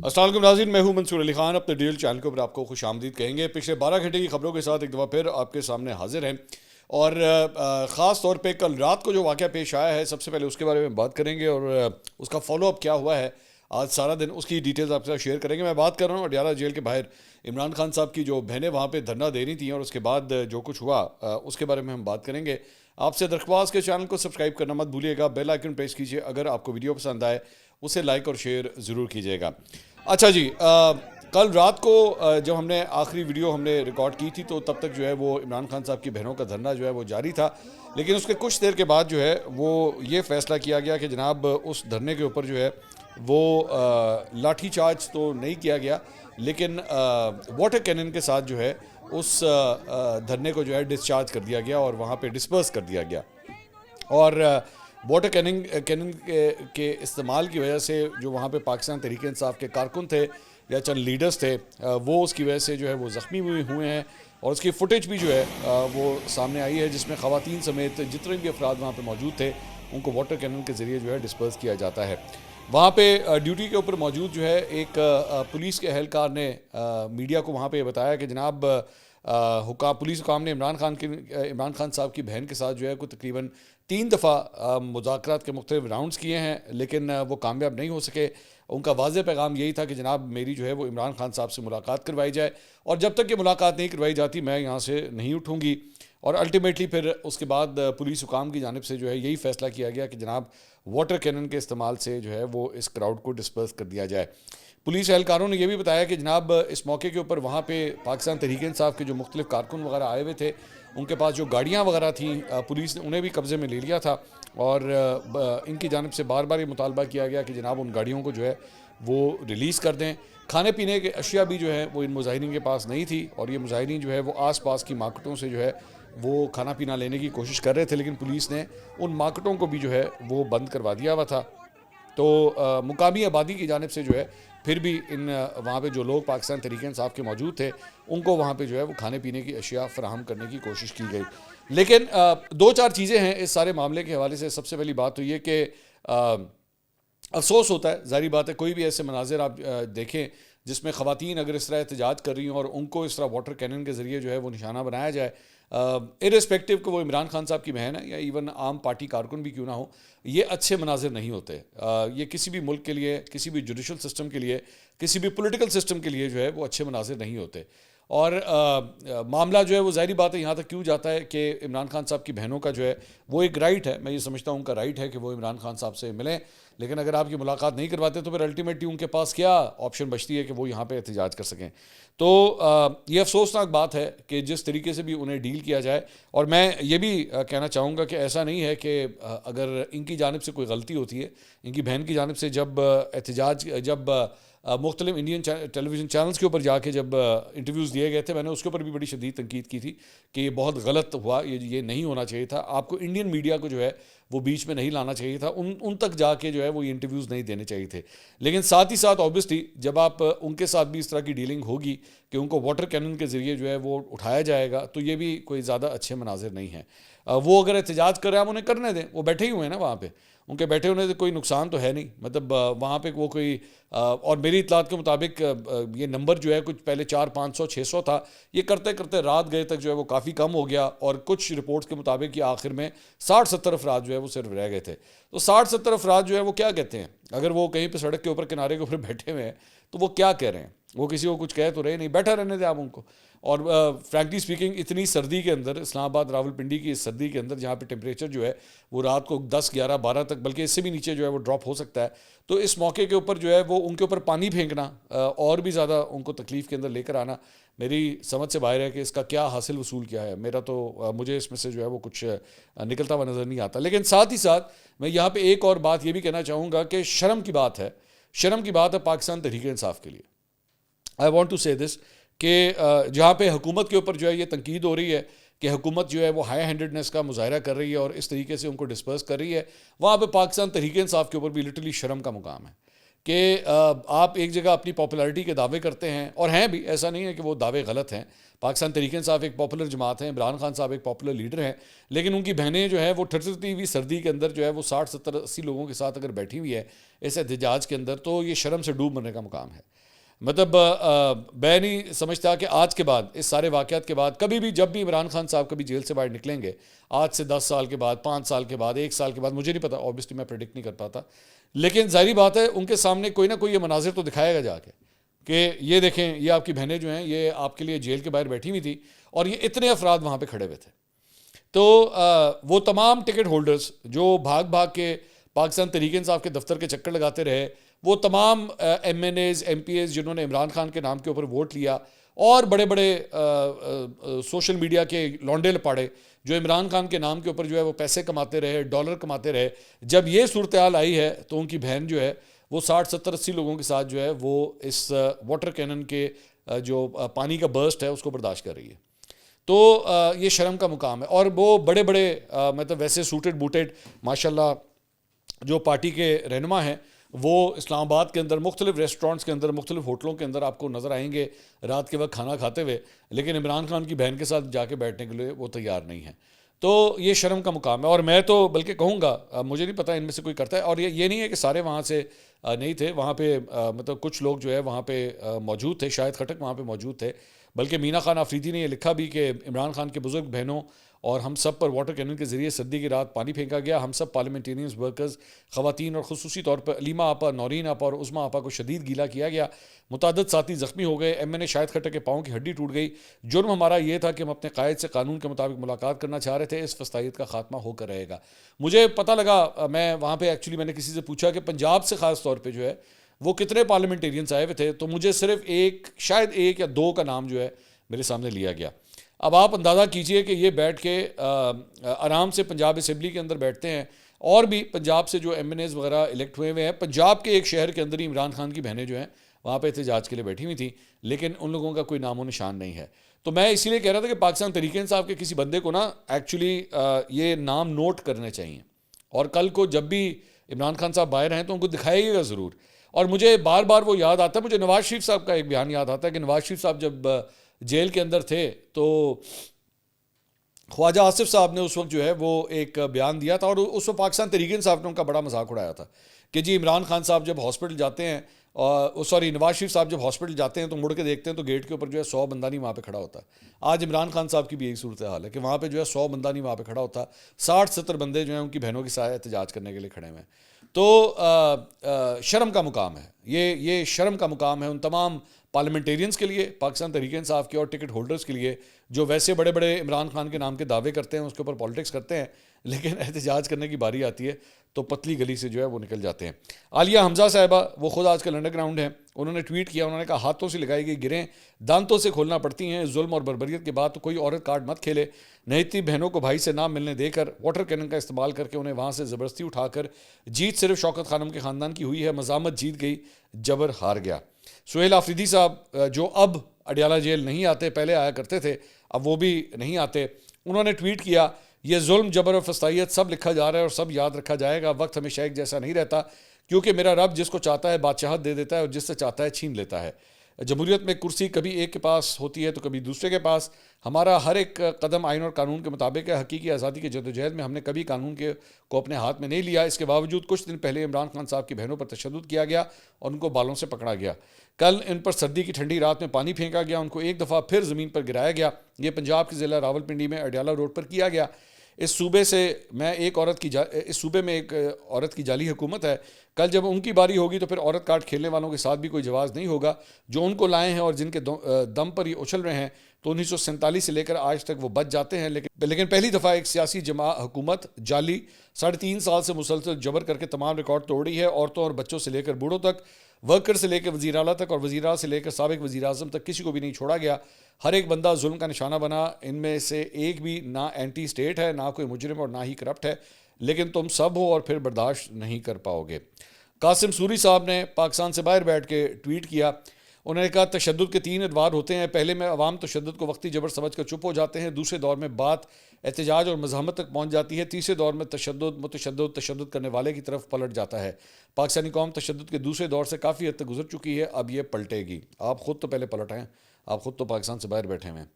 السلام علیکم ناظرین، میں ہوں منصور علی خان، اپنے ڈیل چینل کے اوپر آپ کو خوش آمدید کہیں گے۔ پچھلے 12 گھنٹے کی خبروں کے ساتھ ایک دفعہ پھر آپ کے سامنے حاضر ہیں، اور خاص طور پہ کل رات کو جو واقعہ پیش آیا ہے سب سے پہلے اس کے بارے میں بات کریں گے، اور اس کا فالو اپ کیا ہوا ہے آج سارا دن، اس کی ڈیٹیلز آپ کے ساتھ شیئر کریں گے۔ میں بات کر رہا ہوں اڈیالہ جیل کے باہر عمران خان صاحب کی جو بہنیں وہاں پہ دھرنا دے رہی تھیں، اور اس کے بعد جو کچھ ہوا اس کے بارے میں ہم بات کریں گے۔ آپ سے درخواست کے چینل کو سبسکرائب کرنا مت بھولیے گا، بیل آئیکن پریس کیجیے، اگر آپ کو ویڈیو پسند آئے اسے لائک اور شیئر ضرور کیجیے گا۔ اچھا جی، کل رات کو جب ہم نے آخری ویڈیو ہم نے ریکارڈ کی تھی تو تب تک جو ہے وہ عمران خان صاحب کی بہنوں کا دھرنا جو ہے وہ جاری تھا، لیکن اس کے کچھ دیر کے بعد جو ہے وہ یہ فیصلہ کیا گیا کہ جناب اس دھرنے کے اوپر جو ہے وہ لاٹھی چارج تو نہیں کیا گیا، لیکن واٹر کینن کے ساتھ جو ہے اس دھرنے کو جو ہے ڈسچارج کر دیا گیا اور وہاں پہ ڈسپرس کر دیا گیا۔ اور واٹر کینن کے استعمال کی وجہ سے جو وہاں پہ پاکستان تحریک انصاف کے کارکن تھے یا چند لیڈرز تھے، وہ اس کی وجہ سے جو ہے وہ زخمی ہوئے ہیں، اور اس کی فوٹیج بھی جو ہے وہ سامنے آئی ہے، جس میں خواتین سمیت جتنے بھی افراد وہاں پہ موجود تھے ان کو واٹر کینن کے ذریعے جو ہے ڈسپرس کیا جاتا ہے۔ وہاں پہ ڈیوٹی کے اوپر موجود جو ہے ایک پولیس کے اہلکار نے میڈیا کو وہاں پہ بتایا کہ جناب پولیس حکام نے عمران خان صاحب کی بہن کے ساتھ جو ہے کوئی تقریباً 3 دفعہ مذاکرات کے مختلف راؤنڈز کیے ہیں، لیکن وہ کامیاب نہیں ہو سکے۔ ان کا واضح پیغام یہی تھا کہ جناب میری جو ہے وہ عمران خان صاحب سے ملاقات کروائی جائے، اور جب تک یہ ملاقات نہیں کروائی جاتی میں یہاں سے نہیں اٹھوں گی۔ اور الٹیمیٹلی پھر اس کے بعد پولیس حکام کی جانب سے جو ہے یہی فیصلہ کیا گیا کہ جناب واٹر کینن کے استعمال سے جو ہے وہ اس کراؤڈ کو ڈسپرس کر دیا جائے۔ پولیس اہلکاروں نے یہ بھی بتایا کہ جناب اس موقع کے اوپر وہاں پہ پاکستان تحریک انصاف کے جو مختلف کارکن وغیرہ آئے ہوئے تھے، ان کے پاس جو گاڑیاں وغیرہ تھیں پولیس نے انہیں بھی قبضے میں لے لیا تھا، اور ان کی جانب سے بار بار یہ مطالبہ کیا گیا کہ جناب ان گاڑیوں کو جو ہے وہ ریلیز کر دیں۔ کھانے پینے کے اشیاء بھی جو ہے وہ ان مظاہرین کے پاس نہیں تھی، اور یہ مظاہرین جو ہے وہ آس پاس کی مارکیٹوں سے جو ہے وہ کھانا پینا لینے کی کوشش کر رہے تھے، لیکن پولیس نے ان مارکیٹوں کو بھی جو ہے وہ بند کروا دیا ہوا تھا۔ تو مقامی آبادی کی جانب سے جو ہے پھر بھی وہاں پہ جو لوگ پاکستان تحریک انصاف کے موجود تھے ان کو وہاں پہ جو ہے وہ کھانے پینے کی اشیاء فراہم کرنے کی کوشش کی گئی۔ لیکن 2-4 چیزیں ہیں اس سارے معاملے کے حوالے سے۔ سب سے پہلی بات تو یہ کہ افسوس ہوتا ہے، ظاہری بات ہے، کوئی بھی ایسے مناظر آپ دیکھیں جس میں خواتین اگر اس طرح احتجاج کر رہی ہوں اور ان کو اس طرح واٹر کینن کے ذریعے جو ہے وہ نشانہ بنایا جائے، ارسپیکٹو کہ وہ عمران خان صاحب کی بہن ہے یا ایون عام پارٹی کارکن بھی کیوں نہ ہو، یہ اچھے مناظر نہیں ہوتے۔ یہ کسی بھی ملک کے لیے، کسی بھی جوڈیشل سسٹم کے لیے، کسی بھی پولیٹیکل سسٹم کے لیے جو ہے وہ اچھے مناظر نہیں ہوتے۔ اور معاملہ جو ہے وہ ظاہری بات ہے یہاں تک کیوں جاتا ہے کہ عمران خان صاحب کی بہنوں کا جو ہے وہ ایک رائٹ ہے، میں یہ سمجھتا ہوں ان کا رائٹ ہے کہ وہ عمران خان صاحب سے ملیں، لیکن اگر آپ کی ملاقات نہیں کرواتے تو پھر الٹیمیٹلی ان کے پاس کیا آپشن بچتی ہے کہ وہ یہاں پہ احتجاج کر سکیں۔ تو یہ افسوسناک بات ہے کہ جس طریقے سے بھی انہیں ڈیل کیا جائے، اور میں یہ بھی کہنا چاہوں گا کہ ایسا نہیں ہے کہ اگر ان کی جانب سے کوئی غلطی ہوتی ہے، ان کی بہن کی جانب سے جب مختلف انڈین ٹیلی ویژن چینلز کے اوپر جا کے جب انٹرویوز دیے گئے تھے، میں نے اس کے اوپر بھی بڑی شدید تنقید کی تھی کہ یہ بہت غلط ہوا، یہ نہیں ہونا چاہیے تھا، آپ کو انڈین میڈیا کو جو ہے وہ بیچ میں نہیں لانا چاہیے تھا، ان تک جا کے جو ہے وہ یہ انٹرویوز نہیں دینے چاہیے تھے۔ لیکن ساتھ ہی ساتھ اوبیسلی جب آپ ان کے ساتھ بھی اس طرح کی ڈیلنگ ہوگی کہ ان کو واٹر کینن کے ذریعے جو ہے وہ اٹھایا جائے گا، تو یہ بھی کوئی زیادہ اچھے مناظر نہیں ہیں۔ وہ اگر احتجاج کر رہے ہیں ہم انہیں کرنے دیں، وہ بیٹھے ہی ہوئے ہیں نا وہاں پہ، ان کے بیٹھے ہونے سے کوئی نقصان تو ہے نہیں، مطلب وہاں پہ وہ کوئی اور میری اطلاعات کے مطابق یہ نمبر جو ہے کچھ پہلے 400-500-600 تھا، یہ کرتے کرتے رات گئے تک جو ہے وہ کافی کم ہو گیا، اور کچھ رپورٹس کے مطابق یہ آخر میں 60-70 افراد جو ہے وہ صرف رہ گئے تھے۔ تو 60-70 افراد جو ہے وہ کیا کہتے ہیں؟ اگر وہ کہیں پہ سڑک کے اوپر کنارے کے اوپر بیٹھے ہوئے ہیں تو وہ کیا کہہ رہے ہیں؟ وہ کسی کو کچھ کہہ تو رہے نہیں، بیٹھا رہنے دیں آپ ان کو۔ اور فرینکلی اسپیکنگ اتنی سردی کے اندر، اسلام آباد راولپنڈی کی اس سردی کے اندر جہاں پہ ٹیمپریچر جو ہے وہ رات کو 10-11-12 تک بلکہ اس سے بھی نیچے جو ہے وہ ڈراپ ہو سکتا ہے، تو اس موقع کے اوپر جو ہے وہ ان کے اوپر پانی پھینکنا اور بھی زیادہ ان کو تکلیف کے اندر لے کر آنا میری سمجھ سے باہر ہے کہ اس کا کیا حاصل وصول کیا ہے۔ مجھے اس میں سے جو ہے وہ کچھ نکلتا ہوا نظر نہیں آتا۔ لیکن ساتھ ہی ساتھ میں یہاں پہ ایک اور بات یہ بھی کہنا چاہوں گا کہ شرم کی بات ہے پاکستان تحریک انصاف کے لیے۔ آئی وانٹ ٹو سے دس کہ جہاں پہ حکومت کے اوپر جو ہے یہ تنقید ہو رہی ہے کہ حکومت جو ہے وہ ہائی ہینڈڈنس کا مظاہرہ کر رہی ہے اور اس طریقے سے ان کو ڈسپرس کر رہی ہے، وہاں پہ پاکستان تحریک انصاف کے اوپر بھی لٹرلی شرم کا مقام ہے کہ آپ ایک جگہ اپنی پاپولیرٹی کے دعوے کرتے ہیں، اور ہیں بھی، ایسا نہیں ہے کہ وہ دعوے غلط ہیں۔ پاکستان تحریک انصاف ایک پاپولر جماعت ہے، عمران خان صاحب ایک پاپولر لیڈر ہیں، لیکن ان کی بہنیں جو ہے وہ ٹھٹھتی ہوئی سردی کے اندر جو ہے وہ 60-70-80 لوگوں کے ساتھ اگر بیٹھی ہوئی ہے اس احتجاج کے اندر، تو یہ شرم سے ڈوب مرنے کا مقام ہے۔ مطلب میں نہیں سمجھتا کہ آج کے بعد اس سارے واقعات کے بعد کبھی بھی جب بھی عمران خان صاحب کبھی جیل سے باہر نکلیں گے، آج سے 10 سال کے بعد، 5 سال کے بعد، 1 سال کے بعد، مجھے نہیں پتا، اوبیسلی میں پریڈکٹ نہیں کر پاتا، لیکن ظاہری بات ہے ان کے سامنے کوئی نہ کوئی یہ مناظر تو دکھائے گا جا کے کہ یہ دیکھیں یہ آپ کی بہنیں جو ہیں یہ آپ کے لیے جیل کے باہر بیٹھی ہوئی تھی اور یہ اتنے افراد وہاں پہ کھڑے ہوئے تھے۔ تو وہ تمام ٹکٹ ہولڈرز جو بھاگ بھاگ کے پاکستان تحریک انصاف کے دفتر کے چکر لگاتے رہے، وہ تمام M N As, M P As جنہوں نے عمران خان کے نام کے اوپر ووٹ لیا، اور بڑے بڑے سوشل میڈیا کے لونڈے لپاڑے جو عمران خان کے نام کے اوپر جو ہے وہ پیسے کماتے رہے، ڈالر کماتے رہے، جب یہ صورتحال آئی ہے تو ان کی بہن جو ہے وہ 60 70 80 لوگوں کے ساتھ جو ہے وہ اس واٹر کینن کے جو پانی کا برسٹ ہے اس کو برداشت کر رہی ہے۔ تو یہ شرم کا مقام ہے۔ اور وہ بڑے بڑے مطلب ویسے سوٹڈ بوٹڈ ماشاءاللہ جو پارٹی کے رہنما ہیں وہ اسلام آباد کے اندر مختلف ریسٹورانٹس کے اندر، مختلف ہوٹلوں کے اندر آپ کو نظر آئیں گے رات کے وقت کھانا کھاتے ہوئے، لیکن عمران خان کی بہن کے ساتھ جا کے بیٹھنے کے لیے وہ تیار نہیں ہیں۔ تو یہ شرم کا مقام ہے، اور میں تو بلکہ کہوں گا، مجھے نہیں پتہ ان میں سے کوئی کرتا ہے، اور یہ نہیں ہے کہ سارے وہاں سے نہیں تھے، وہاں پہ مطلب کچھ لوگ جو ہے وہاں پہ موجود تھے، شاہد خٹک وہاں پہ موجود تھے، بلکہ مینا خان آفریدی نے یہ لکھا بھی کہ عمران خان کے بزرگ بہنوں اور ہم سب پر واٹر کینن کے ذریعے سردی کی رات پانی پھینکا گیا، ہم سب پارلیمنٹیرینز، ورکرز، خواتین اور خصوصی طور پر علیمہ آپا، نورین آپا اور عظمیٰ آپا کو شدید گیلا کیا گیا، متعدد ساتھی زخمی ہو گئے، ایم این اے شاہد خٹک کے پاؤں کی ہڈی ٹوٹ گئی، جرم ہمارا یہ تھا کہ ہم اپنے قائد سے قانون کے مطابق ملاقات کرنا چاہ رہے تھے، اس فسطائیت کا خاتمہ ہو کر رہے گا۔ مجھے پتہ لگا، میں وہاں پہ ایکچولی میں نے کسی سے پوچھا کہ پنجاب سے خاص طور پہ جو ہے وہ کتنے پارلیمنٹیرینس آئے ہوئے تھے، تو مجھے صرف شاید ایک یا دو کا نام جو ہے میرے سامنے لیا گیا۔ اب آپ اندازہ کیجئے کہ یہ بیٹھ کے آرام سے پنجاب اسمبلی کے اندر بیٹھتے ہیں، اور بھی پنجاب سے جو ایم این ایز وغیرہ الیکٹ ہوئے ہوئے ہیں، پنجاب کے ایک شہر کے اندر ہی عمران خان کی بہنیں جو ہیں وہاں پہ احتجاج کے لیے بیٹھی ہوئی تھیں، لیکن ان لوگوں کا کوئی نام و نشان نہیں ہے۔ تو میں اسی لیے کہہ رہا تھا کہ پاکستان تحریک انصاف کے کسی بندے کو نا ایکچولی یہ نام نوٹ کرنے چاہیے، اور کل کو جب بھی عمران خان صاحب باہر ہیں تو ان کو دکھائیے گا ضرور۔ اور مجھے بار بار وہ یاد آتا ہے، مجھے نواز شریف صاحب کا ایک بیان یاد آتا ہے کہ نواز شریف صاحب جب جیل کے اندر تھے تو خواجہ آصف صاحب نے اس وقت جو ہے وہ ایک بیان دیا تھا، اور اس وقت پاکستان تحریک انصاف نے ان کا بڑا مذاق اڑایا تھا کہ جی عمران خان صاحب جب ہاسپٹل جاتے ہیں، نواز شریف صاحب جب ہاسپٹل جاتے ہیں تو مڑ کے دیکھتے ہیں تو گیٹ کے اوپر جو ہے 100 بندہ نہیں وہاں پہ کھڑا ہوتا۔ آج عمران خان صاحب کی بھی یہی صورتحال ہے کہ وہاں پہ جو ہے 100 بندہ نہیں وہاں پہ کھڑا ہوتا، 60 70 بندے جو ہیں ان کی بہنوں کے ساتھ احتجاج کرنے کے لیے کھڑے ہوئے ہیں۔ تو شرم کا مقام ہے، یہ شرم کا مقام ہے ان تمام پارلیمنٹیرینز کے لیے، پاکستان تحریک انصاف کے اور ٹکٹ ہولڈرز کے لیے، جو ویسے بڑے بڑے عمران خان کے نام کے دعوے کرتے ہیں، اس کے اوپر پالیٹکس کرتے ہیں، لیکن احتجاج کرنے کی باری آتی ہے تو پتلی گلی سے جو ہے وہ نکل جاتے ہیں۔ عالیہ حمزہ صاحبہ، وہ خود آج کل انڈر گراؤنڈ ہیں، انہوں نے ٹویٹ کیا، انہوں نے کہا ہاتھوں سے لگائی گئی گریں دانتوں سے کھولنا پڑتی ہیں، ظلم اور بربریت کے بعد تو کوئی عورت کارڈ مت کھیلے، نہتی بہنوں کو بھائی سے نہ ملنے دے کر واٹر کینن کا استعمال کر کے انہیں وہاں سے زبردستی اٹھا کر، جیت صرف شوکت خانم کے خاندان کی ہوئی ہے، مزاحمت جیت گئی، جبر ہار گیا۔ سہیل آفریدی صاحب جو اب اڈیالہ جیل نہیں آتے، پہلے آیا کرتے تھے، اب وہ بھی نہیں آتے، انہوں نے ٹویٹ کیا، یہ ظلم، جبر اور فسطائیت سب لکھا جا رہا ہے اور سب یاد رکھا جائے گا، وقت ہمیشہ ایک جیسا نہیں رہتا، کیونکہ میرا رب جس کو چاہتا ہے بادشاہت دے دیتا ہے اور جس سے چاہتا ہے چھین لیتا ہے۔ جمہوریت میں کرسی کبھی ایک کے پاس ہوتی ہے تو کبھی دوسرے کے پاس، ہمارا ہر ایک قدم آئین اور قانون کے مطابق ہے، حقیقی آزادی کی جدوجہد میں ہم نے کبھی قانون کو اپنے ہاتھ میں نہیں لیا، اس کے باوجود کچھ دن پہلے عمران خان صاحب کی بہنوں پر تشدد کیا گیا اور ان کو بالوں سے پکڑا گیا، کل ان پر سردی کی ٹھنڈی رات میں پانی پھینکا گیا، ان کو ایک دفعہ پھر زمین پر گرایا گیا، یہ پنجاب کے ضلع راولپنڈی میں اڈیالہ روڈ پر کیا گیا۔ اس صوبے میں ایک عورت کی جعلی حکومت ہے، کل جب ان کی باری ہوگی تو پھر عورت کارڈ کھیلنے والوں کے ساتھ بھی کوئی جواز نہیں ہوگا، جو ان کو لائے ہیں اور جن کے دم پر یہ اچھل رہے ہیں، تو 1947 سے لے کر آج تک وہ بچ جاتے ہیں، لیکن پہلی دفعہ ایک سیاسی حکومت جعلی 3.5 سال سے مسلسل جبر کر کے تمام ریکارڈ توڑ رہی ہے، عورتوں اور بچوں سے لے کر بوڑھوں تک، ورکر سے لے کر وزیر اعلیٰ تک اور وزیر اعلیٰ سے لے کر سابق وزیر اعظم تک، کسی کو بھی نہیں چھوڑا گیا، ہر ایک بندہ ظلم کا نشانہ بنا، ان میں سے ایک بھی نہ اینٹی اسٹیٹ ہے، نہ کوئی مجرم اور نہ ہی کرپٹ ہے، لیکن تم سب ہو اور پھر برداشت نہیں کر پاؤ گے۔ قاسم سوری صاحب نے پاکستان سے باہر بیٹھ کے ٹویٹ کیا، انہوں نے کہا تشدد کے 3 ادوار ہوتے ہیں، پہلے میں عوام تشدد کو وقتی جبر سمجھ کر چپ ہو جاتے ہیں، دوسرے دور میں بات احتجاج اور مزاحمت تک پہنچ جاتی ہے، تیسرے دور میں تشدد کرنے والے کی طرف پلٹ جاتا ہے، پاکستانی قوم تشدد کے دوسرے دور سے کافی حد تک گزر چکی ہے، اب یہ پلٹے گی۔ آپ خود تو پہلے پلٹ ہیں، آپ خود تو پاکستان سے باہر بیٹھے ہوئے ہیں۔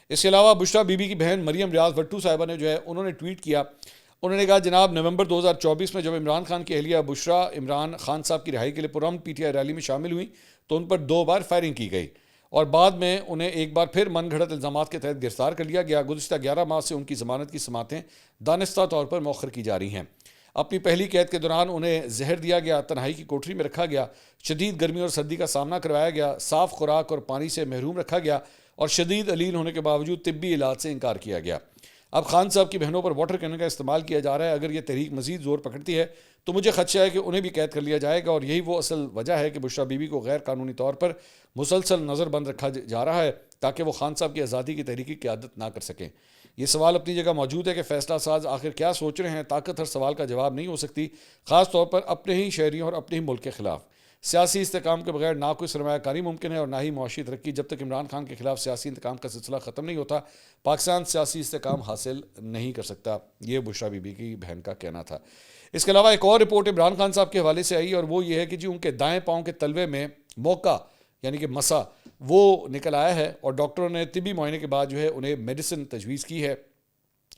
اس کے علاوہ بشرا بی بی کی بہن مریم ریاض وٹو صاحبہ نے جو ہے انہوں نے ٹویٹ کیا، انہوں نے کہا جناب نومبر 2024 میں جب عمران خان کی اہلیہ بشرا عمران خان صاحب کی رہائی کے لیے پرامن پی ٹی آئی ریلی میں شامل ہوئیں تو ان پر 2 بار فائرنگ کی گئی اور بعد میں انہیں ایک بار پھر من گھڑت الزامات کے تحت گرفتار کر لیا گیا۔ گزشتہ 11 ماہ سے ان کی ضمانت کی سماعتیں دانستہ طور پر مؤخر کی جا رہی ہیں۔ اپنی پہلی قید کے دوران انہیں زہر دیا گیا، تنہائی کی کوٹری میں رکھا گیا، شدید گرمی اور سردی کا سامنا کروایا گیا، صاف خوراک اور پانی سے محروم رکھا گیا اور شدید علیل ہونے کے باوجود طبی علاج سے انکار کیا گیا۔ اب خان صاحب کی بہنوں پر واٹر کینن کا استعمال کیا جا رہا ہے۔ اگر یہ تحریک مزید زور پکڑتی ہے تو مجھے خدشہ ہے کہ انہیں بھی قید کر لیا جائے گا، اور یہی وہ اصل وجہ ہے کہ بشرا بی بی کو غیر قانونی طور پر مسلسل نظر بند رکھا جا رہا ہے تاکہ وہ خان صاحب کی آزادی کی تحریکی قیادت نہ کر سکیں۔ یہ سوال اپنی جگہ موجود ہے کہ فیصلہ ساز آخر کیا سوچ رہے ہیں۔ طاقت ہر سوال کا جواب نہیں ہو سکتی، خاص طور پر اپنے ہی شہریوں اور اپنے ہی ملک کے خلاف۔ سیاسی استحکام کے بغیر نہ کوئی سرمایہ کاری ممکن ہے اور نہ ہی معاشی ترقی۔ جب تک عمران خان کے خلاف سیاسی انتقام کا سلسلہ ختم نہیں ہوتا، پاکستان سیاسی استحکام حاصل نہیں کر سکتا۔ یہ بشرا بی بی کی بہن کا کہنا تھا۔ اس کے علاوہ ایک اور رپورٹ عمران خان صاحب کے حوالے سے آئی اور وہ یہ ہے کہ ان کے دائیں پاؤں کے تلوے میں موقع یعنی کہ مسا وہ نکل آیا ہے اور ڈاکٹروں نے طبی معائنے کے بعد انہیں میڈیسن تجویز کی ہے۔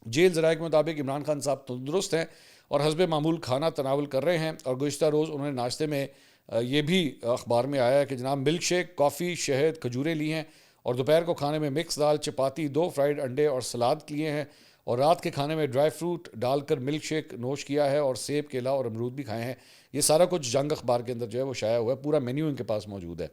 جیل ذرائع کے مطابق عمران خان صاحب تندرست ہیں اور حسب معمول کھانا تناول کر رہے ہیں، اور گزشتہ روز انہوں نے ناشتے میں یہ بھی اخبار میں آیا ہے کہ جناب ملک شیک، کافی، شہد، کھجوریں لی ہیں، اور دوپہر کو کھانے میں مکس دال، چپاتی، 2 فرائیڈ انڈے اور سلاد لیے ہیں، اور رات کے کھانے میں ڈرائی فروٹ ڈال کر ملک شیک نوش کیا ہے اور سیب، کیلا اور امرود بھی کھائے ہیں۔ یہ سارا کچھ جنگ اخبار کے اندر وہ شائع ہوا ہے، پورا مینیو ان کے پاس موجود ہے۔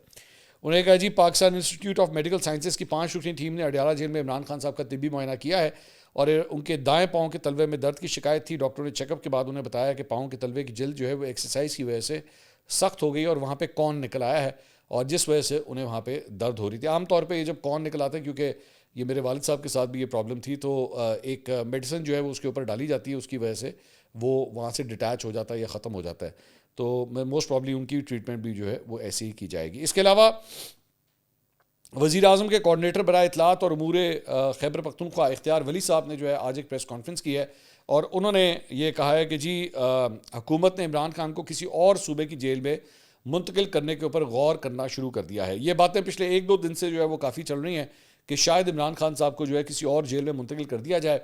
انہوں نے کہا جی Pakistan institute of medical sciences کی 5 رکنی ٹیم نے اڈیالہ جیل میں عمران خان صاحب کا طبی معائنہ کیا ہے اور ان کے دائیں پاؤں کے تلوے میں درد کی شکایت تھی۔ ڈاکٹروں نے چیک اپ کے بعد انہیں بتایا کہ پاؤں کے تلوے کی جلد وہ ایکسرسائز کی وجہ سے سخت ہو گئی اور وہاں پہ کون نکل آیا ہے، اور جس وجہ سے انہیں وہاں پہ درد ہو رہی تھی۔ عام طور پہ یہ جب کون نکل آتا ہے، کیونکہ یہ میرے والد صاحب کے ساتھ بھی یہ پرابلم تھی، تو ایک میڈیسن وہ اس کے اوپر ڈالی جاتی ہے، اس کی وجہ سے وہ وہاں سے ڈیٹیچ ہو جاتا ہے یا ختم ہو جاتا ہے، تو موسٹ پرابلی ان کی ٹریٹمنٹ بھی وہ ایسی ہی کی جائے گی۔ اس کے علاوہ وزیر اعظم کے کوارڈینیٹر برائے اطلاعات اور امور خیبر پختونخوا اختیار ولی صاحب نے آج ایک پریس کانفرنس کی ہے اور انہوں نے یہ کہا ہے کہ حکومت نے عمران خان کو کسی اور صوبے کی جیل میں منتقل کرنے کے اوپر غور کرنا شروع کر دیا ہے۔ یہ باتیں پچھلے 1-2 دن سے وہ کافی چل رہی ہیں کہ شاید عمران خان صاحب کو کسی اور جیل میں منتقل کر دیا جائے۔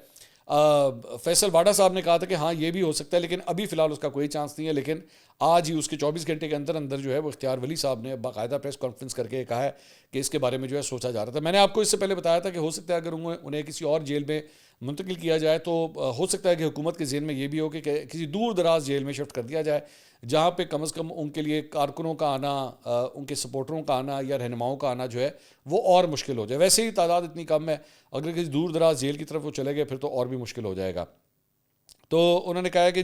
فیصل واڈا صاحب نے کہا تھا کہ ہاں یہ بھی ہو سکتا ہے، لیکن ابھی فی الحال اس کا کوئی چانس نہیں ہے، لیکن آج ہی اس کے 24 گھنٹے کے اندر وہ اختیار ولی صاحب نے باقاعدہ پریس کانفرنس کر کے کہا ہے کہ اس کے بارے میں سوچا جا رہا تھا۔ میں نے آپ کو اس سے پہلے بتایا تھا کہ ہو سکتا ہے اگر انہیں کسی اور جیل میں منتقل کیا جائے تو ہو سکتا ہے کہ حکومت کے ذہن میں یہ بھی ہو کہ کسی دور دراز جیل میں شفٹ کر دیا جائے، جہاں پہ کم از کم ان کے لیے کارکنوں کا آنا، ان کے سپورٹروں کا آنا یا رہنماؤں کا آنا وہ اور مشکل ہو جائے۔ ویسے ہی تعداد اتنی کم ہے، اگر کسی دور دراز جیل کی طرف وہ چلے گئے پھر تو اور بھی مشکل ہو جائے گا۔ تو انہوں نے کہا کہ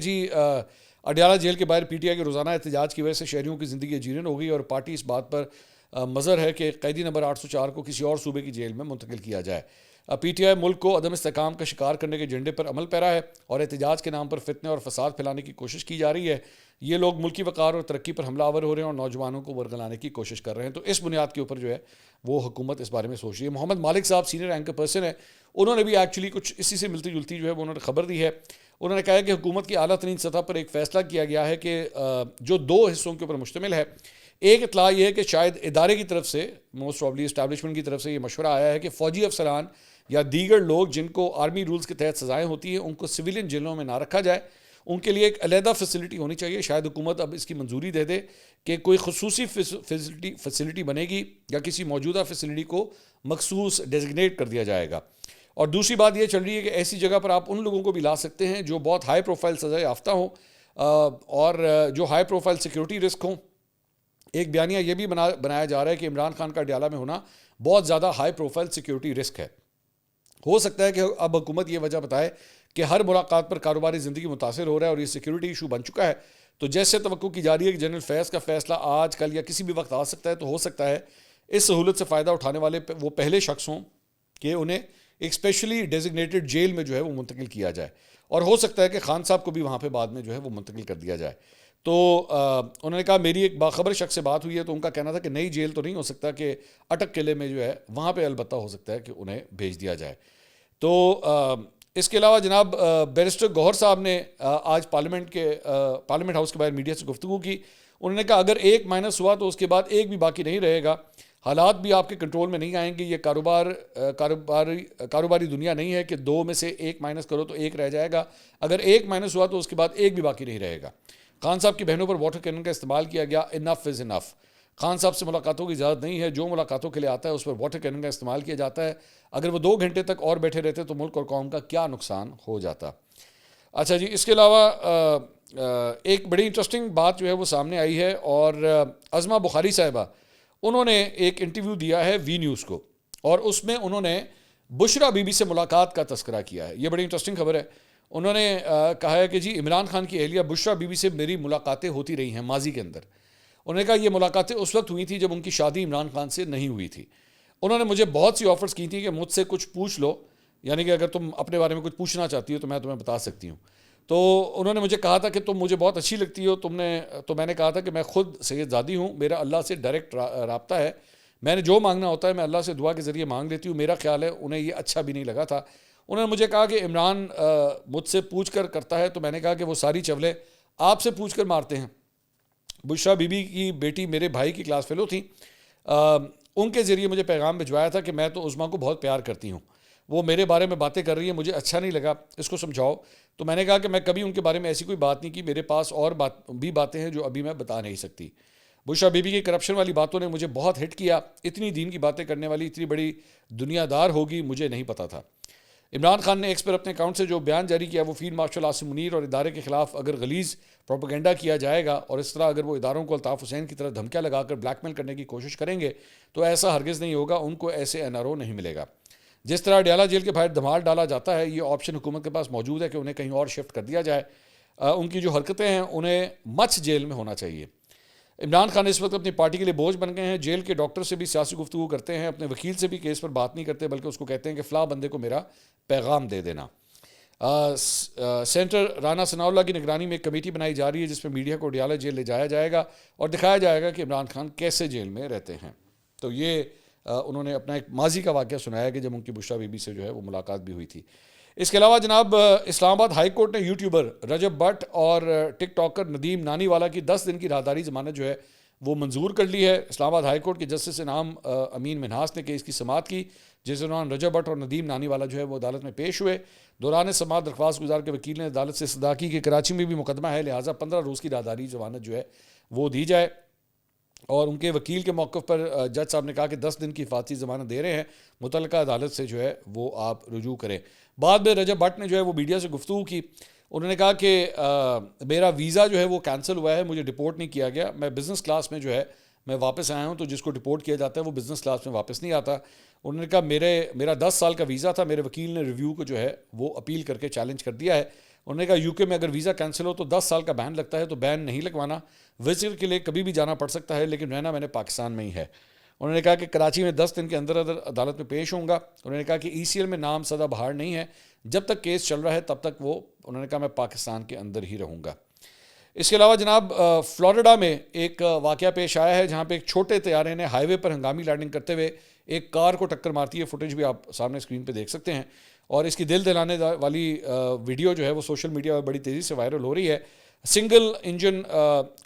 اڈیالہ جیل کے باہر پی ٹی آئی کے روزانہ احتجاج کی وجہ سے شہریوں کی زندگی جیرن ہو گئی اور پارٹی اس بات پر مضر ہے کہ قیدی نمبر 804 کو کسی اور صوبے کی جیل میں منتقل کیا جائے۔ پی ٹی آئی ملک کو عدم استحکام کا شکار کرنے کے ایجنڈے پر عمل پیرا ہے اور احتجاج کے نام پر فتنے اور فساد پھیلانے کی کوشش کی جا رہی ہے۔ یہ لوگ ملکی وقار اور ترقی پر حملہ آور ہو رہے ہیں اور نوجوانوں کو ورگلانے کی کوشش کر رہے ہیں، تو اس بنیاد کے اوپر وہ حکومت اس بارے میں سوچ رہی ہے۔ محمد مالک صاحب سینئر اینکر پرسن ہے، انہوں نے بھی ایکچولی کچھ اسی سے ملتی جلتی انہوں نے خبر دی ہے۔ انہوں نے کہا کہ حکومت کی اعلیٰ ترین سطح پر ایک فیصلہ کیا گیا ہے کہ جو 2 حصوں کے اوپر مشتمل ہے۔ ایک اطلاع یہ ہے کہ شاید ادارے کی طرف سے، موسٹ پرابلی اسٹیبلشمنٹ کی طرف سے یہ مشورہ آیا ہے کہ فوجی افسران یا دیگر لوگ جن کو آرمی رولز کے تحت سزائیں ہوتی ہیں ان کو سویلین جیلوں میں نہ رکھا جائے، ان کے لیے ایک علیحدہ فیسلٹی ہونی چاہیے۔ شاید حکومت اب اس کی منظوری دے دے کہ کوئی خصوصی فیسلٹی بنے گی یا کسی موجودہ فیسلٹی کو مخصوص ڈیزگنیٹ کر دیا جائے گا۔ اور دوسری بات یہ چل رہی ہے کہ ایسی جگہ پر آپ ان لوگوں کو بھی لا سکتے ہیں جو بہت ہائی پروفائل سزا یافتہ ہوں اور جو ہائی پروفائل سیکیورٹی رسک ہوں۔ ایک بیانیہ یہ بھی بنایا جا رہا ہے کہ عمران خان کا اڈیالہ میں ہونا بہت زیادہ ہائی پروفائل سیکیورٹی رسک ہے۔ ہو سکتا ہے کہ اب حکومت یہ وجہ بتائے کہ ہر ملاقات پر کاروباری زندگی متاثر ہو رہا ہے اور یہ سیکیورٹی ایشو بن چکا ہے، تو جیسے توقع کی جا رہی ہے کہ جنرل فیض کا فیصلہ آج کل یا کسی بھی وقت آ سکتا ہے، تو ہو سکتا ہے اس سہولت سے فائدہ اٹھانے والے وہ پہلے شخص ہوں کہ انہیں ایک اسپیشلی ڈیزگنیٹڈ جیل میں وہ منتقل کیا جائے، اور ہو سکتا ہے کہ خان صاحب کو بھی وہاں پہ بعد میں وہ منتقل کر دیا جائے۔ تو انہوں نے کہا میری ایک باخبر شخص سے بات ہوئی ہے تو ان کا کہنا تھا کہ نئی جیل تو نہیں ہو سکتا، کہ اٹک قلعے میں وہاں پہ البتہ ہو سکتا ہے کہ انہیں بھیج دیا جائے۔ تو اس کے علاوہ جناب بیرسٹر گوہر صاحب نے آج پارلیمنٹ ہاؤس کے باہر میڈیا سے گفتگو کی۔ انہوں نے کہا اگر ایک مائنس ہوا تو اس کے بعد ایک بھی باقی نہیں رہے گا۔ حالات بھی آپ کے کنٹرول میں نہیں آئیں گے. یہ کاروباری دنیا نہیں ہے کہ 2 میں سے 1 مائنس کرو تو 1 رہ جائے گا. اگر 1 مائنس ہوا تو اس کے بعد 1 بھی باقی نہیں رہے گا. خان صاحب کی بہنوں پر واٹر کینن کا استعمال کیا گیا. انف از انف. خان صاحب سے ملاقاتوں کی اجازت نہیں ہے. جو ملاقاتوں کے لیے آتا ہے اس پر واٹر کینن کا استعمال کیا جاتا ہے. اگر وہ 2 گھنٹے تک اور بیٹھے رہتے تو ملک اور قوم کا کیا نقصان ہو جاتا. اچھا جی, اس کے علاوہ ایک بڑی انٹرسٹنگ بات جو ہے وہ سامنے آئی ہے, اور عظمہ بخاری صاحبہ انہوں نے ایک انٹرویو دیا ہے وی نیوز کو, اور اس میں انہوں نے بشرا بی بی سے ملاقات کا تذکرہ کیا ہے. یہ بڑی انٹرسٹنگ خبر ہے. انہوں نے کہا ہے کہ جی عمران خان کی اہلیہ بشرا بی بی سے میری ملاقاتیں ہوتی رہی ہیں ماضی کے اندر. انہوں نے کہا یہ ملاقاتیں اس وقت ہوئی تھیں جب ان کی شادی عمران خان سے نہیں ہوئی تھی. انہوں نے مجھے بہت سی آفرز کی تھیں کہ مجھ سے کچھ پوچھ لو, یعنی کہ اگر تم اپنے بارے میں کچھ پوچھنا چاہتی ہو تو میں تمہیں بتا سکتی ہوں. تو انہوں نے مجھے کہا تھا کہ تم مجھے بہت اچھی لگتی ہو. تو میں نے کہا تھا کہ میں خود سید زادی ہوں, میرا اللہ سے ڈائریکٹ رابطہ ہے, میں نے جو مانگنا ہوتا ہے میں اللہ سے دعا کے ذریعے مانگ لیتی ہوں. میرا خیال ہے انہیں یہ اچھا بھی نہیں لگا تھا. انہوں نے مجھے کہا کہ عمران مجھ سے پوچھ کر کرتا ہے, تو میں نے کہا کہ وہ ساری چولے آپ سے پوچھ کر مارتے ہیں. بشرا بی بی کی بیٹی میرے بھائی کی کلاس فیلو تھیں. ان کے ذریعے مجھے پیغام بھجوایا تھا کہ میں تو عظمیٰ کو بہت پیار کرتی ہوں, وہ میرے بارے میں باتیں کر رہی ہے, مجھے اچھا نہیں لگا, اس کو سمجھاؤ. تو میں نے کہا کہ میں کبھی ان کے بارے میں ایسی کوئی بات نہیں کی, میرے پاس اور بھی باتیں ہیں جو ابھی میں بتا نہیں سکتی. بشرا بی بی کی کرپشن والی باتوں نے مجھے بہت ہٹ کیا. اتنی دین کی باتیں کرنے والی اتنی بڑی دنیا دار ہوگی مجھے نہیں پتا تھا. عمران خان نے ایکس پر اپنے اکاؤنٹ سے جو بیان جاری کیا وہ فیلڈ مارشل عاصم منیر اور ادارے کے خلاف اگر غلیظ پروپیگنڈا کیا جائے گا, اور اس طرح اگر وہ اداروں کو الطاف حسین کی طرح دھمکیاں لگا کر بلیک میل کرنے کی کوشش کریں گے تو ایسا ہرگز نہیں ہوگا. ان کو ایسے NRO نہیں ملے گا. جس طرح ڈیالہ جیل کے باہر دھمال ڈالا جاتا ہے, یہ آپشن حکومت کے پاس موجود ہے کہ انہیں کہیں اور شفٹ کر دیا جائے. ان کی جو حرکتیں ہیں انہیں مچھ جیل میں ہونا چاہیے. عمران خان اس وقت اپنی پارٹی کے لیے بوجھ بن گئے ہیں. جیل کے ڈاکٹر سے بھی سیاسی گفتگو کرتے ہیں, اپنے وکیل سے بھی کیس پر بات نہیں کرتے, بلکہ اس کو کہتے ہیں کہ فلاں بندے کو میرا پیغام دے دینا. سینٹر رانا ثناء اللہ کی نگرانی میں ایک کمیٹی بنائی جا رہی ہے جس میں میڈیا کو ڈیالہ جیل لے جایا جائے گا اور دکھایا جائے گا کہ عمران خان کیسے جیل میں رہتے ہیں. تو یہ انہوں نے اپنا ایک ماضی کا واقعہ سنایا کہ جب ان کی بشرا بی بی سے جو ہے وہ ملاقات بھی ہوئی تھی. اس کے علاوہ جناب اسلام آباد ہائی کورٹ نے یوٹیوبر رجب بٹ اور ٹک ٹاکر ندیم نانی والا کی 10 دن کی راہداری ضمانت جو ہے وہ منظور کر لی ہے. اسلام آباد ہائی کورٹ کے جسٹس انعام امین منہاس نے کیس کی سماعت کی, جس دوران رجب بٹ اور ندیم نانی والا جو ہے وہ عدالت میں پیش ہوئے. دوران سماعت درخواست گزار کے وکیل نے عدالت سے استدعا کی کہ کراچی میں بھی مقدمہ ہے, لہٰذا 15 روز کی راہداری ضمانت جو ہے وہ دی جائے. اور ان کے وکیل کے موقف پر جج صاحب نے کہا کہ 10 دن کی حفاظتی ضمانت دے رہے ہیں, متعلقہ عدالت سے جو ہے وہ آپ رجوع کریں. بعد میں رجب بٹ نے جو ہے وہ میڈیا سے گفتگو کی. انہوں نے کہا کہ میرا ویزا جو ہے وہ کینسل ہوا ہے, مجھے ڈپورٹ نہیں کیا گیا, میں بزنس کلاس میں جو ہے میں واپس آیا ہوں, تو جس کو ڈپورٹ کیا جاتا ہے وہ بزنس کلاس میں واپس نہیں آتا. انہوں نے کہا میرا 10 سال کا ویزا تھا, میرے وکیل نے ریویو کو جو ہے وہ اپیل کر کے چیلنج کر دیا ہے. انہوں نے کہا UK میں اگر ویزا کینسل ہو تو 10 سال کا بین لگتا ہے, تو بین نہیں لگوانا, وزٹ کے لیے کبھی بھی جانا پڑ سکتا ہے, لیکن رہنا میں نے پاکستان میں ہی ہے. انہوں نے کہا کہ کراچی میں 10 دن کے اندر عدالت میں پیش ہوں گا. انہوں نے کہا کہ ECL میں نام سدا بہار نہیں ہے, جب تک کیس چل رہا ہے تب تک انہوں نے کہا میں پاکستان کے اندر ہی رہوں گا. اس کے علاوہ جناب فلوریڈا میں ایک واقعہ پیش آیا ہے جہاں پہ ایک چھوٹے طیارے نے ہائی وے پر ہنگامی لینڈنگ کرتے ہوئے ایک کار کو ٹکر مارتی ہے. فوٹیج بھی آپ سامنے اسکرین پہ دیکھ سکتے ہیں, اور اس کی دل دلانے والی ویڈیو جو ہے وہ سوشل میڈیا پر بڑی تیزی سے وائرل ہو رہی ہے. سنگل انجن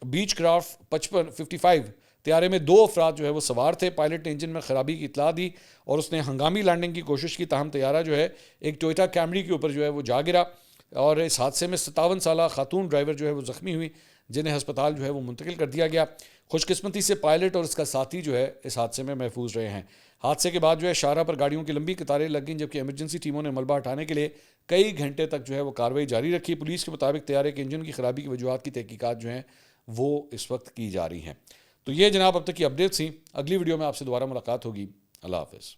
بیچ کرافٹ 55 طیارے میں 2 افراد جو ہے وہ سوار تھے. پائلٹ نے انجن میں خرابی کی اطلاع دی اور اس نے ہنگامی لینڈنگ کی کوشش کی, تاہم طیارہ جو ہے ایک ٹویوٹا کیمری کے اوپر جو ہے وہ جا گرا, اور اس حادثے میں 57 سالہ خاتون ڈرائیور جو ہے وہ زخمی ہوئی, جنہیں ہسپتال جو ہے وہ منتقل کر دیا گیا. خوش قسمتی سے پائلٹ اور اس کا ساتھی جو ہے اس حادثے میں محفوظ رہے ہیں. حادثے کے بعد جو ہے شاہراہ پر گاڑیوں کی لمبی قطاریں لگ گئیں, جبکہ ایمرجنسی ٹیموں نے ملبہ ہٹانے کے لیے کئی گھنٹے تک جو ہے وہ کارروائی جاری رکھی. پولیس کے مطابق طیارے کے انجن کی خرابی کی وجوہات کی تحقیقات جو ہیں وہ اس وقت کی جا رہی ہیں. تو یہ جناب اب تک کی اپڈیٹس تھیں. اگلی ویڈیو میں آپ سے دوبارہ ملاقات ہوگی. اللہ حافظ.